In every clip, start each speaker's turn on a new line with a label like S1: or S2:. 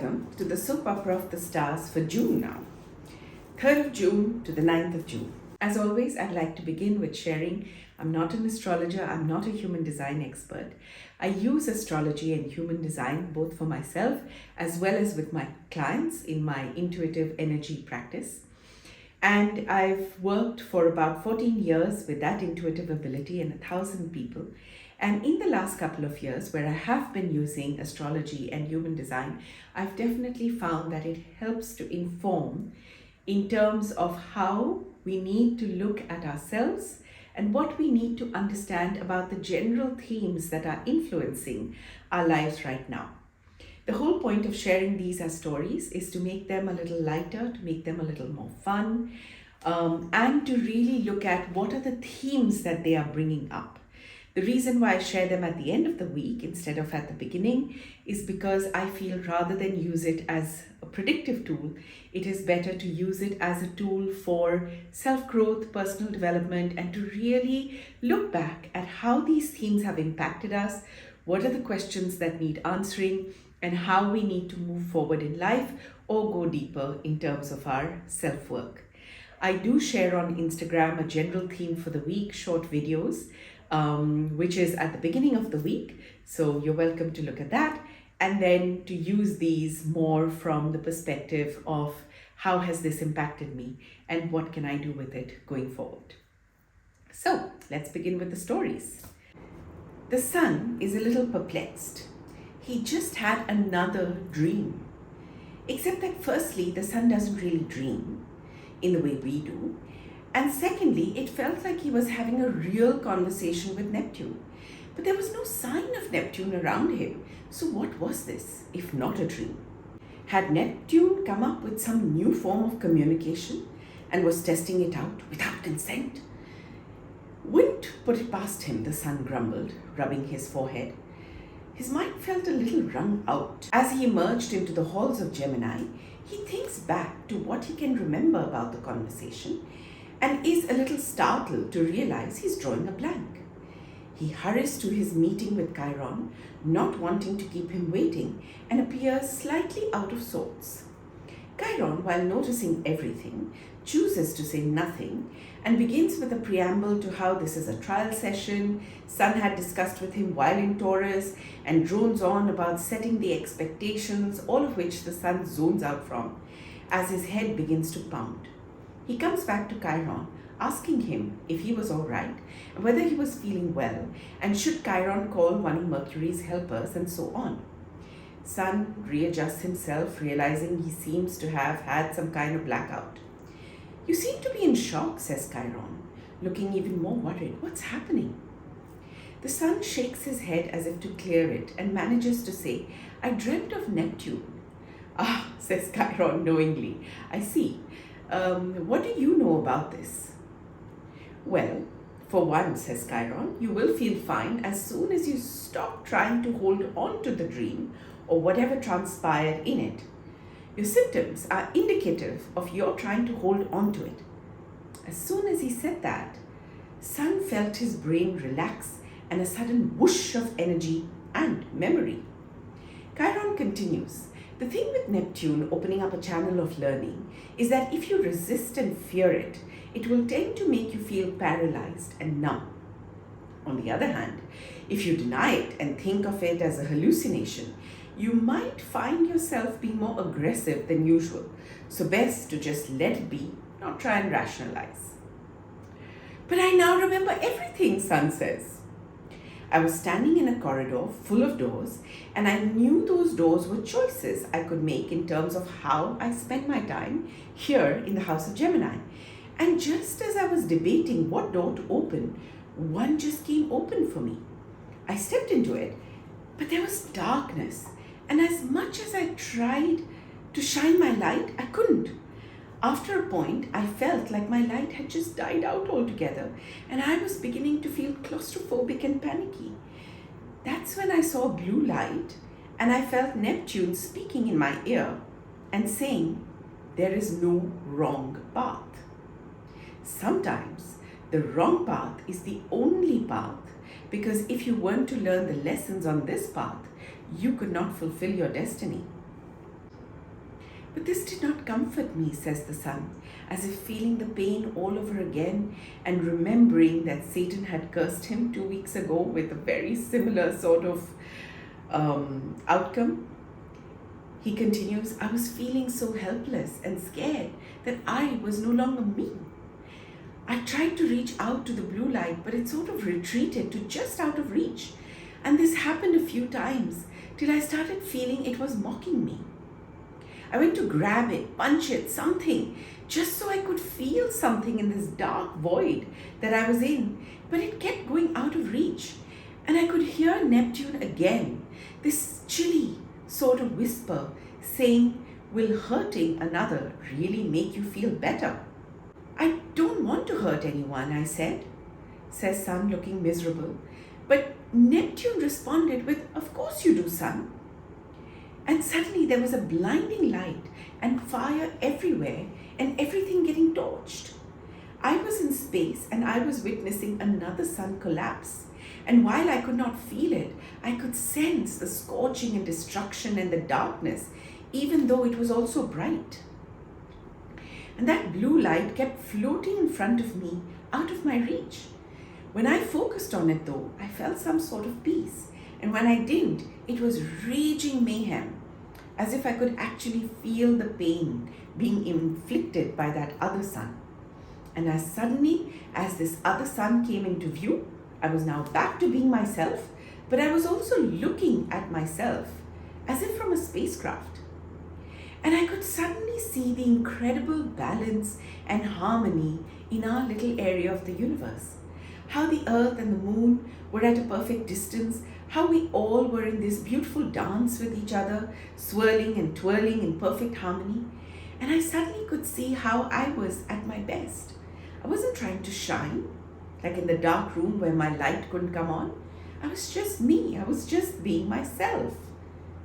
S1: Welcome to the soap opera of the stars for June now, 3rd of June to the 9th of June. As always, I'd like to begin with sharing I'm not an astrologer, I'm not a human design expert. I use astrology and human design both for myself as well as with my clients in my intuitive energy practice. And I've worked for about 14 years with that intuitive ability and 1,000 people. And in the last couple of years, where I have been using astrology and human design, I've definitely found that it helps to inform in terms of how we need to look at ourselves and what we need to understand about the general themes that are influencing our lives right now. The whole point of sharing these as stories is to make them a little lighter, to make them a little more fun, and to really look at what are the themes that they are bringing up. The reason why I share them at the end of the week instead of at the beginning is because I feel rather than use it as a predictive tool, it is better to use it as a tool for self-growth, personal development, and to really look back at how these themes have impacted us, what are the questions that need answering, and how we need to move forward in life or go deeper in terms of our self-work. I do share on Instagram a general theme for the week, short videos, which is at the beginning of the week. So you're welcome to look at that and then to use these more from the perspective of how has this impacted me and what can I do with it going forward. So let's begin with the stories. The sun is a little perplexed. He just had another dream. Except that firstly, the sun doesn't really dream in the way we do. And secondly, it felt like he was having a real conversation with Neptune. But there was no sign of Neptune around him. So what was this, if not a dream? Had Neptune come up with some new form of communication and was testing it out without consent? Wouldn't put it past him, the sun grumbled, rubbing his forehead. His mind felt a little wrung out. As he emerged into the halls of Gemini, he thinks back to what he can remember about the conversation and is a little startled to realize he's drawing a blank. He hurries to his meeting with Chiron, not wanting to keep him waiting, and appears slightly out of sorts. Chiron, while noticing everything, chooses to say nothing and begins with a preamble to how this is a trial session, Sun had discussed with him while in Taurus, and drones on about setting the expectations, all of which the Sun zones out from as his head begins to pound. He comes back to Chiron, asking him if he was all right, and whether he was feeling well, and should Chiron call one of Mercury's helpers, and so on. Sun readjusts himself, realizing he seems to have had some kind of blackout. You seem to be in shock, says Chiron, looking even more worried. What's happening? The Sun shakes his head as if to clear it and manages to say, I dreamt of Neptune. Ah, says Chiron knowingly. I see. What do you know about this? Well, for one, says Chiron, you will feel fine as soon as you stop trying to hold on to the dream or whatever transpired in it. Your symptoms are indicative of your trying to hold on to it. As soon as he said that, Sun felt his brain relax and a sudden whoosh of energy and memory. Chiron continues, the thing with Neptune opening up a channel of learning is that if you resist and fear it, it will tend to make you feel paralyzed and numb. On the other hand, if you deny it and think of it as a hallucination, you might find yourself being more aggressive than usual. So best to just let it be, not try and rationalize. But I now remember everything, Sun says. I was standing in a corridor full of doors, and I knew those doors were choices I could make in terms of how I spend my time here in the House of Gemini. And just as I was debating what door to open, one just came open for me. I stepped into it, but there was darkness. And as much as I tried to shine my light, I couldn't. After a point, I felt like my light had just died out altogether, and I was beginning to feel claustrophobic and panicky. That's when I saw blue light, and I felt Neptune speaking in my ear and saying, there is no wrong path. Sometimes the wrong path is the only path, because if you weren't to learn the lessons on this path, you could not fulfill your destiny. But this did not comfort me, says the sun, as if feeling the pain all over again and remembering that Satan had cursed him 2 weeks ago with a very similar sort of outcome. He continues, I was feeling so helpless and scared that I was no longer me. I tried to reach out to the blue light, but it sort of retreated to just out of reach. And this happened a few times till I started feeling it was mocking me. I went to grab it, punch it, something, just so I could feel something in this dark void that I was in, but it kept going out of reach. And I could hear Neptune again, this chilly sort of whisper saying, will hurting another really make you feel better? I don't want to hurt anyone, I said, says Sun, looking miserable. But Neptune responded with, of course you do, Sun. And suddenly there was a blinding light and fire everywhere and everything getting torched. I was in space and I was witnessing another sun collapse. And while I could not feel it, I could sense the scorching and destruction and the darkness, even though it was also bright. And that blue light kept floating in front of me, out of my reach. When I focused on it though, I felt some sort of peace. And when I didn't, it was raging mayhem, as if I could actually feel the pain being inflicted by that other sun. And as suddenly as this other sun came into view, I was now back to being myself, but I was also looking at myself as if from a spacecraft. And I could suddenly see the incredible balance and harmony in our little area of the universe. How the earth and the moon were at a perfect distance, how we all were in this beautiful dance with each other, swirling and twirling in perfect harmony. And I suddenly could see how I was at my best. I wasn't trying to shine, like in the dark room where my light couldn't come on. I was just me. I was just being myself.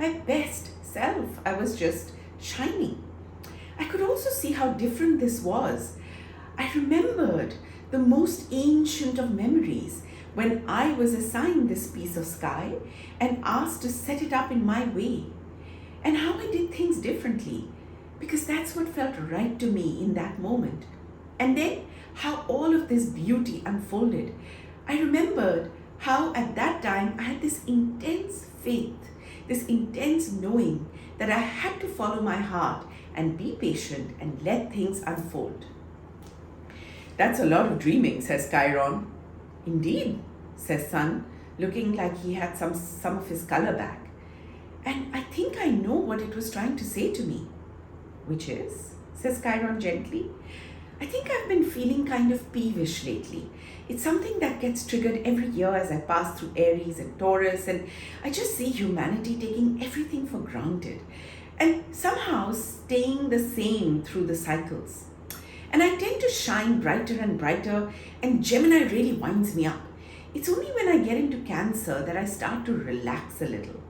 S1: My best self. I was just shining. I could also see how different this was. I remembered the most ancient of memories when I was assigned this piece of sky and asked to set it up in my way, and how I did things differently because that's what felt right to me in that moment. And then how all of this beauty unfolded. I remembered how at that time I had this intense faith, this intense knowing that I had to follow my heart and be patient and let things unfold. That's a lot of dreaming, says Chiron. Indeed, says Sun, looking like he had some of his color back. And I think I know what it was trying to say to me. Which is, says Chiron gently, I think I've been feeling kind of peevish lately. It's something that gets triggered every year as I pass through Aries and Taurus, and I just see humanity taking everything for granted and somehow staying the same through the cycles. And I tend to shine brighter and brighter, and Gemini really winds me up. It's only when I get into Cancer that I start to relax a little.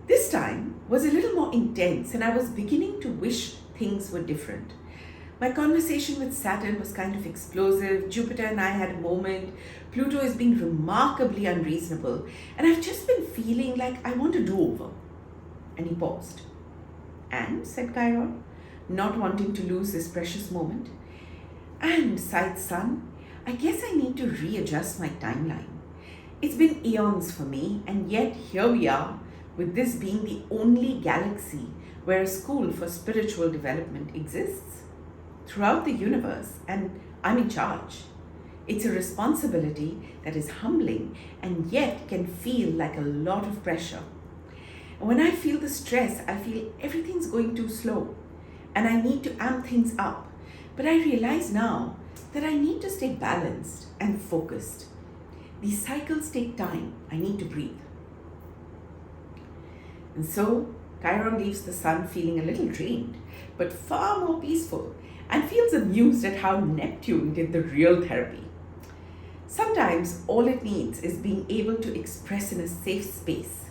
S1: This time was a little more intense, and I was beginning to wish things were different. My conversation with Saturn was kind of explosive. Jupiter and I had a moment. Pluto is being remarkably unreasonable, and I've just been feeling like I want a do-over. And he paused. And, said Chiron, not wanting to lose this precious moment. And, sighed Sun, I guess I need to readjust my timeline. It's been eons for me, and yet here we are, with this being the only galaxy where a school for spiritual development exists throughout the universe, and I'm in charge. It's a responsibility that is humbling and yet can feel like a lot of pressure. And when I feel the stress, I feel everything's going too slow and I need to amp things up. But I realize now that I need to stay balanced and focused. These cycles take time. I need to breathe. And so Chiron leaves the Sun feeling a little drained, but far more peaceful, and feels amused at how Neptune did the real therapy. Sometimes all it needs is being able to express in a safe space.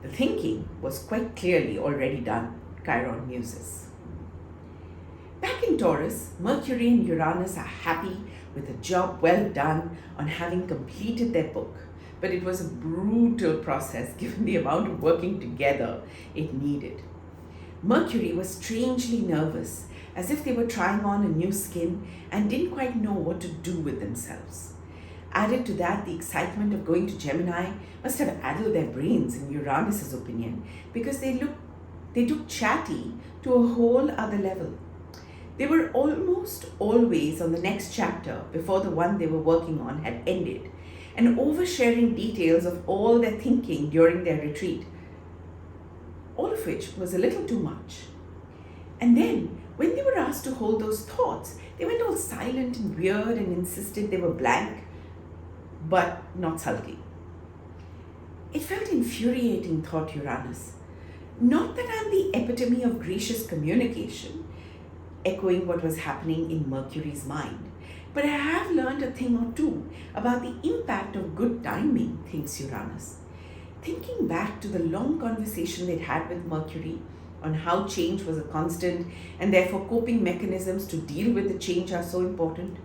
S1: The thinking was quite clearly already done, Chiron muses. Back in Taurus, Mercury and Uranus are happy with a job well done on having completed their book. But it was a brutal process given the amount of working together it needed. Mercury was strangely nervous, as if they were trying on a new skin and didn't quite know what to do with themselves. Added to that, the excitement of going to Gemini must have addled their brains, in Uranus's opinion, because they took chatty to a whole other level. They were almost always on the next chapter before the one they were working on had ended, and oversharing details of all their thinking during their retreat, all of which was a little too much. And then, when they were asked to hold those thoughts, they went all silent and weird and insisted they were blank, but not sulky. It felt infuriating, thought Uranus. Not that I'm the epitome of gracious communication, echoing what was happening in Mercury's mind, but I have learned a thing or two about the impact of good timing, thinks Uranus. Thinking back to the long conversation they'd had with Mercury on how change was a constant and therefore coping mechanisms to deal with the change are so important,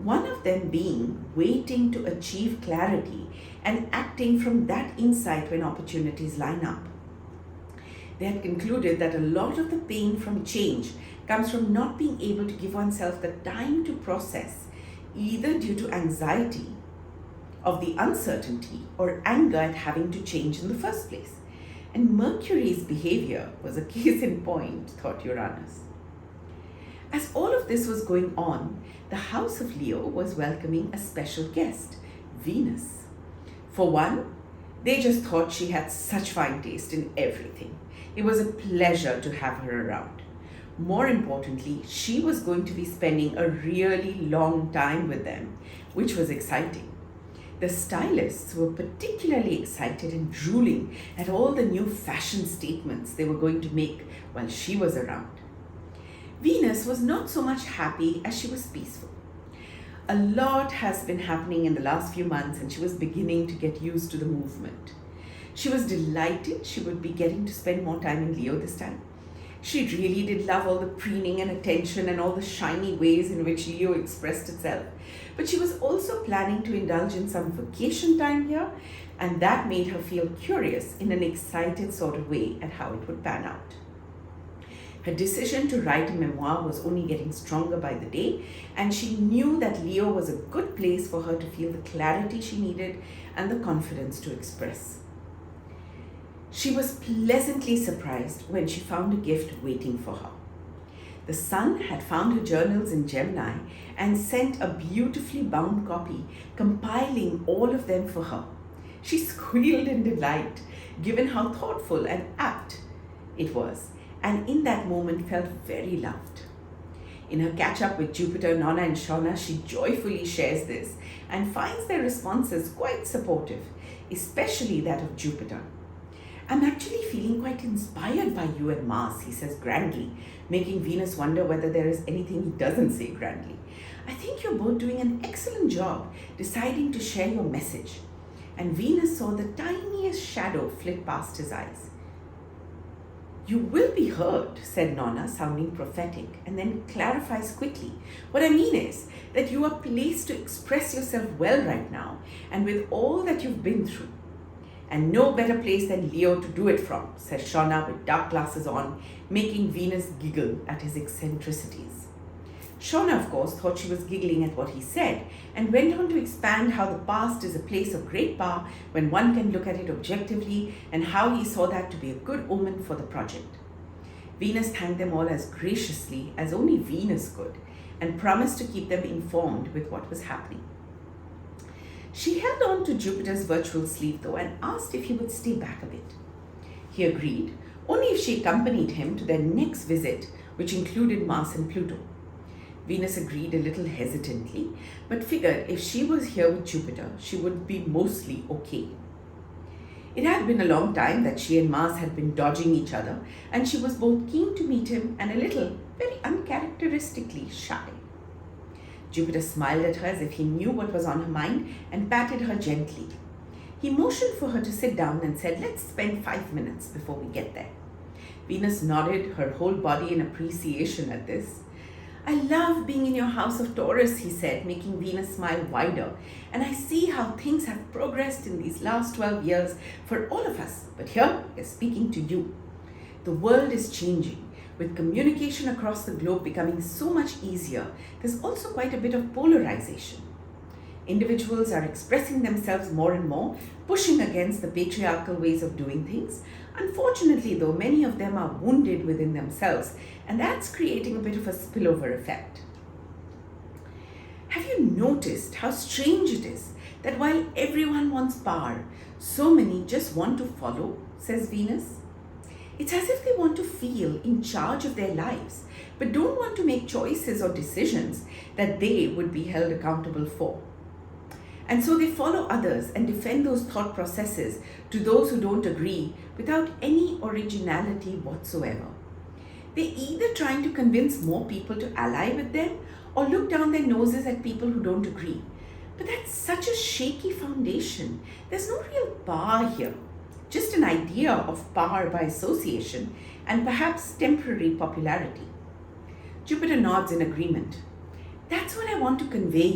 S1: one of them being waiting to achieve clarity and acting from that insight when opportunities line up. They had concluded that a lot of the pain from change comes from not being able to give oneself the time to process, either due to anxiety of the uncertainty or anger at having to change in the first place. And Mercury's behavior was a case in point, thought Uranus. As all of this was going on, the house of Leo was welcoming a special guest, Venus. For one, they just thought she had such fine taste in everything. It was a pleasure to have her around. More importantly, she was going to be spending a really long time with them, which was exciting. The stylists were particularly excited and drooling at all the new fashion statements they were going to make while she was around. Venus was not so much happy as she was peaceful. A lot has been happening in the last few months and she was beginning to get used to the movement. She was delighted she would be getting to spend more time in Leo this time. She really did love all the preening and attention and all the shiny ways in which Leo expressed itself. But she was also planning to indulge in some vacation time here, and that made her feel curious in an excited sort of way at how it would pan out. Her decision to write a memoir was only getting stronger by the day, and she knew that Leo was a good place for her to feel the clarity she needed and the confidence to express. She was pleasantly surprised when she found a gift waiting for her. The Sun had found her journals in Gemini and sent a beautifully bound copy, compiling all of them for her. She squealed in delight, given how thoughtful and apt it was, and in that moment felt very loved. In her catch-up with Jupiter, Nonna and Shauna, she joyfully shares this and finds their responses quite supportive, especially that of Jupiter. I'm actually feeling quite inspired by you and Mars, he says grandly, making Venus wonder whether there is anything he doesn't say grandly. I think you're both doing an excellent job deciding to share your message. And Venus saw the tiniest shadow flit past his eyes. You will be heard, said Nonna, sounding prophetic, and then clarifies quickly. What I mean is that you are placed to express yourself well right now, and with all that you've been through. And no better place than Leo to do it from, said Shauna with dark glasses on, making Venus giggle at his eccentricities. Shauna, of course, thought she was giggling at what he said and went on to expand how the past is a place of great power when one can look at it objectively and how he saw that to be a good omen for the project. Venus thanked them all as graciously as only Venus could and promised to keep them informed with what was happening. She held on to Jupiter's virtual sleeve though and asked if he would stay back a bit. He agreed, only if she accompanied him to their next visit, which included Mars and Pluto. Venus agreed a little hesitantly, but figured if she was here with Jupiter, she would be mostly okay. It had been a long time that she and Mars had been dodging each other, and she was both keen to meet him and a little, very uncharacteristically shy. Jupiter smiled at her as if he knew what was on her mind and patted her gently. He motioned for her to sit down and said, let's spend 5 minutes before we get there. Venus nodded, her whole body in appreciation at this. I love being in your house of Taurus, he said, making Venus smile wider. And I see how things have progressed in these last 12 years for all of us. But here, we're speaking to you. The world is changing. With communication across the globe becoming so much easier, there's also quite a bit of polarization. Individuals are expressing themselves more and more, pushing against the patriarchal ways of doing things. Unfortunately, though, many of them are wounded within themselves, and that's creating a bit of a spillover effect. Have you noticed how strange it is that while everyone wants power, so many just want to follow, says Venus? It's as if they want to feel in charge of their lives, but don't want to make choices or decisions that they would be held accountable for. And so they follow others and defend those thought processes to those who don't agree without any originality whatsoever. They're either trying to convince more people to ally with them or look down their noses at people who don't agree. But that's such a shaky foundation. There's no real power here, just an idea of power by association and perhaps temporary popularity. Jupiter nods in agreement. That's what I want to convey,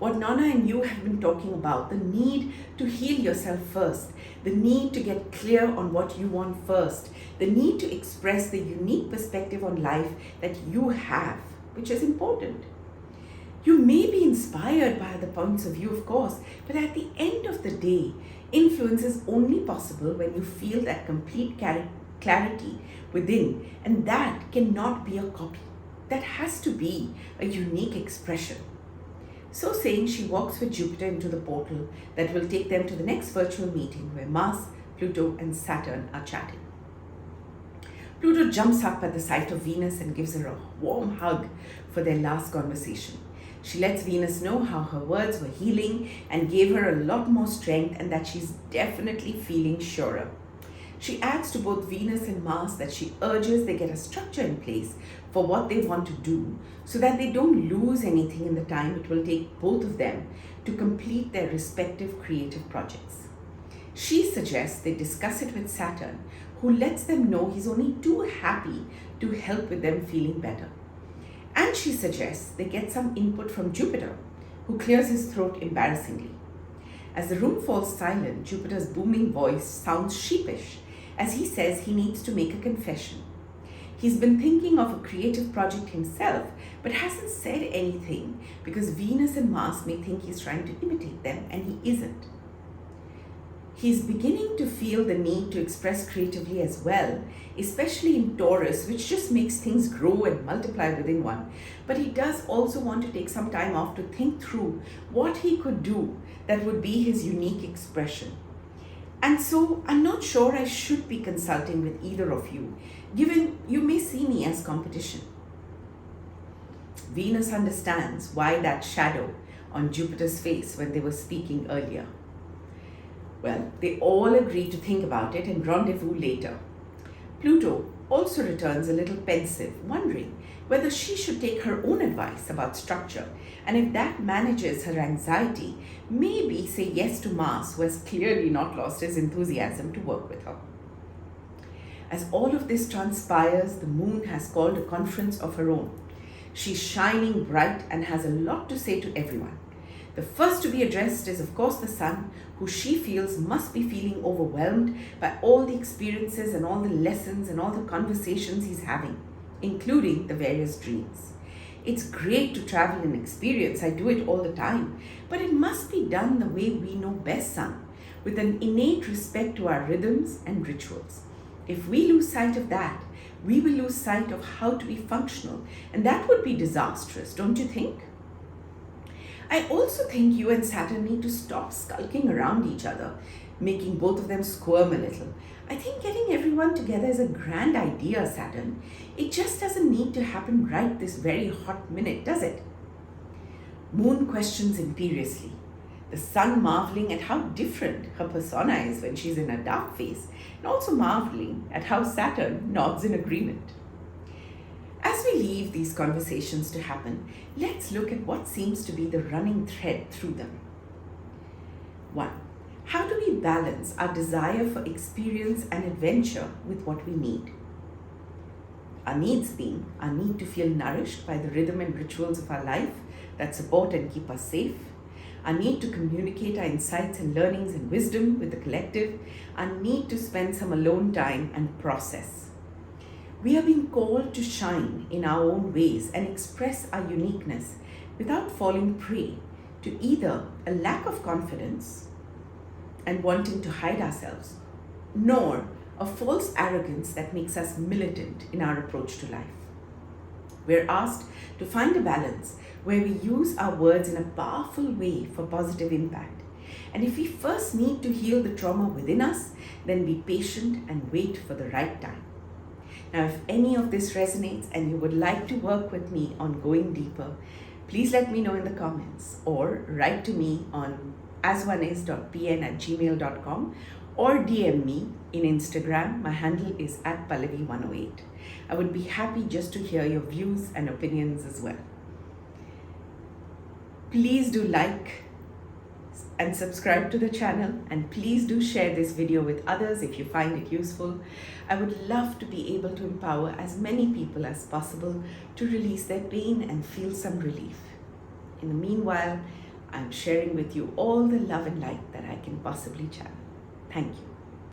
S1: What Nana and you have been talking about, the need to heal yourself first, the need to get clear on what you want first, the need to express the unique perspective on life that you have, which is important. You may be inspired by other points of view, of course, but at the end of the day, influence is only possible when you feel that complete clarity within, and that cannot be a copy. That has to be a unique expression. So saying, she walks with Jupiter into the portal that will take them to the next virtual meeting where Mars, Pluto, and Saturn are chatting. Pluto jumps up at the sight of Venus and gives her a warm hug for their last conversation. She lets Venus know how her words were healing and gave her a lot more strength and that she's definitely feeling surer. She adds to both Venus and Mars that she urges they get a structure in place for what they want to do so that they don't lose anything in the time it will take both of them to complete their respective creative projects. She suggests they discuss it with Saturn, who lets them know he's only too happy to help with them feeling better. And she suggests they get some input from Jupiter, who clears his throat embarrassingly. As the room falls silent, Jupiter's booming voice sounds sheepish as he says he needs to make a confession. He's been thinking of a creative project himself, but hasn't said anything because Venus and Mars may think he's trying to imitate them, and he isn't. He's beginning to feel the need to express creatively as well, especially in Taurus, which just makes things grow and multiply within one. But he does also want to take some time off to think through what he could do that would be his unique expression. And so I'm not sure I should be consulting with either of you, given you may see me as competition. Venus understands why that shadow on Jupiter's face when they were speaking earlier. Well, they all agree to think about it and rendezvous later. Pluto also returns a little pensive, wondering whether she should take her own advice about structure, and if that manages her anxiety, maybe say yes to Mars, who has clearly not lost his enthusiasm to work with her. As all of this transpires, the moon has called a conference of her own. She's shining bright and has a lot to say to everyone. The first to be addressed is, of course, the sun, who she feels must be feeling overwhelmed by all the experiences and all the lessons and all the conversations he's having, including the various dreams. It's great to travel and experience, I do it all the time, but it must be done the way we know best, son, with an innate respect to our rhythms and rituals. If we lose sight of that, we will lose sight of how to be functional, and that would be disastrous, don't you think? I also think you and Saturn need to stop skulking around each other, making both of them squirm a little. I think getting everyone together is a grand idea, Saturn. It just doesn't need to happen right this very hot minute, does it? Moon questions imperiously, the sun marveling at how different her persona is when she's in a dark phase, and also marveling at how Saturn nods in agreement. As we leave these conversations to happen, let's look at what seems to be the running thread through them. 1. How do we balance our desire for experience and adventure with what we need? Our needs being our need to feel nourished by the rhythm and rituals of our life that support and keep us safe, our need to communicate our insights and learnings and wisdom with the collective, our need to spend some alone time and process. We are being called to shine in our own ways and express our uniqueness without falling prey to either a lack of confidence and wanting to hide ourselves, nor a false arrogance that makes us militant in our approach to life. We're asked to find a balance where we use our words in a powerful way for positive impact. And if we first need to heal the trauma within us, then be patient and wait for the right time. Now, if any of this resonates and you would like to work with me on going deeper, please let me know in the comments or write to me on asoneis.pn@gmail.com or DM me in Instagram. My handle is @Pallavi108. I would be happy just to hear your views and opinions as well. Please do like and subscribe to the channel, and please do share this video with others if you find it useful. I would love to be able to empower as many people as possible to release their pain and feel some relief. In the meanwhile, I'm sharing with you all the love and light that I can possibly channel. Thank you.